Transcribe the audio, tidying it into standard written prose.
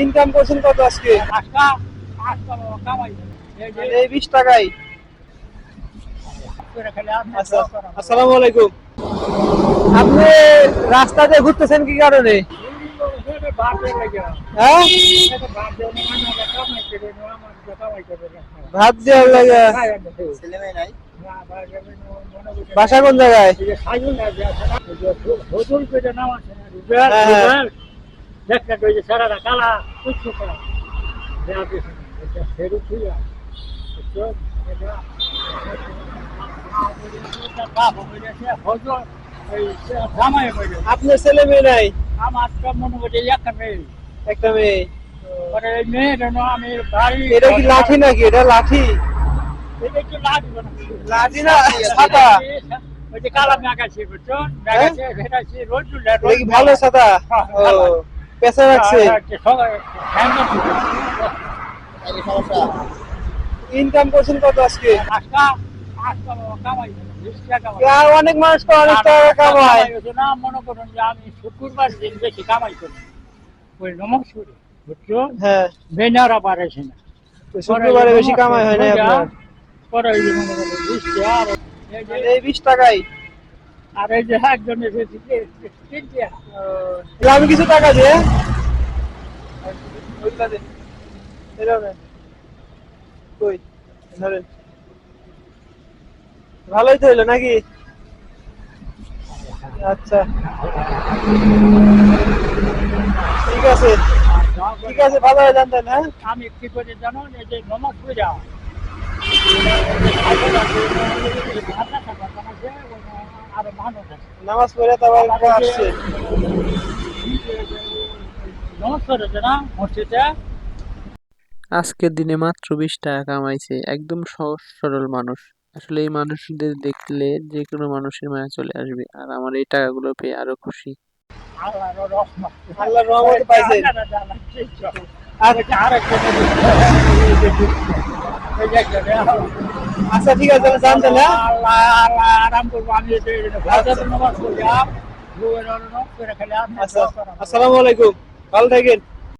Income করছেন কত আজকে? এই 20 টাকায়। আচ্ছা, আসসালামু আলাইকুম। আপনি রাস্তাতে ঘুরতেছেন কি কারণে? হ্যাঁ, ভাত দেওয়ার লাগে। বাসা কোন জায়গায়? হ্যাঁ, আপনার ছেলে মেয়ে নাই? আমার তো মনে করি একটা মেয়ে, একটা মেয়ে। পরে এই মেয়েটা আমি বাড়ি এটা কি লাঠি নাকি? এটা লাঠি? এটা একটু লাগবে না। লাঠি না, ছাতা। ওই যে কালা মেঘাছি বুঝছো, মেঘাছি ভেটাছি রোদ এটা কি ভালো ছাতা? ও, পেছনে রাখছে। ইনকাম করছেন কত আজকে? আর অনেক মানুষ তো অনেক টাকা কামায়। না মনে করুন যে আমি শুক্রবার দিন বেশি কামাই করি ওই নমস্কার বুঝছো, হ্যাঁ, বেনারা পারেছে না, তো শুক্রবারে বেশি কামাই হয় না আপনার? পরে ওই যে মনে করো 20 টাকা আর এই 20 টাকায়। আর এই যে একজন এসেছে 3 টাকা। তাহলে আমি কিছু টাকা দিয়ে ওইগুলা দে। এরাও নেন। কই? ধরেন। ভালোই তো হইলো নাকি? আচ্ছা, ঠিক আছে, ঠিক আছে, ভালো হয়ে জানতেন। হ্যাঁ, আমি কি করে জানো এই যে নমস্কার আরো মানুষ আছে নামাজ পড়ে তারপর আসছে। নমস্কার আছে না মসজিদে। আজকের দিনে মাত্র 20 টাকা কামাইছে, একদম সহজ সরল মানুষ। আসলে এই মানুষদের দেখলে যে কোনো মানুষের মায়া চলে আসবে, আর আমার এই টাকাগুলো পেয়ে আরো খুশি। আল্লাহর রহমত, আল্লাহর রহমত পাইছেন। আচ্ছা, ঠিক আছে, জানতেন। হ্যাঁ, আল্লাহ আল্লাহ আরাম করবো আমি নামাজ পড়ি। আচ্ছা, আসসালামু আলাইকুম, ভালো থাকেন।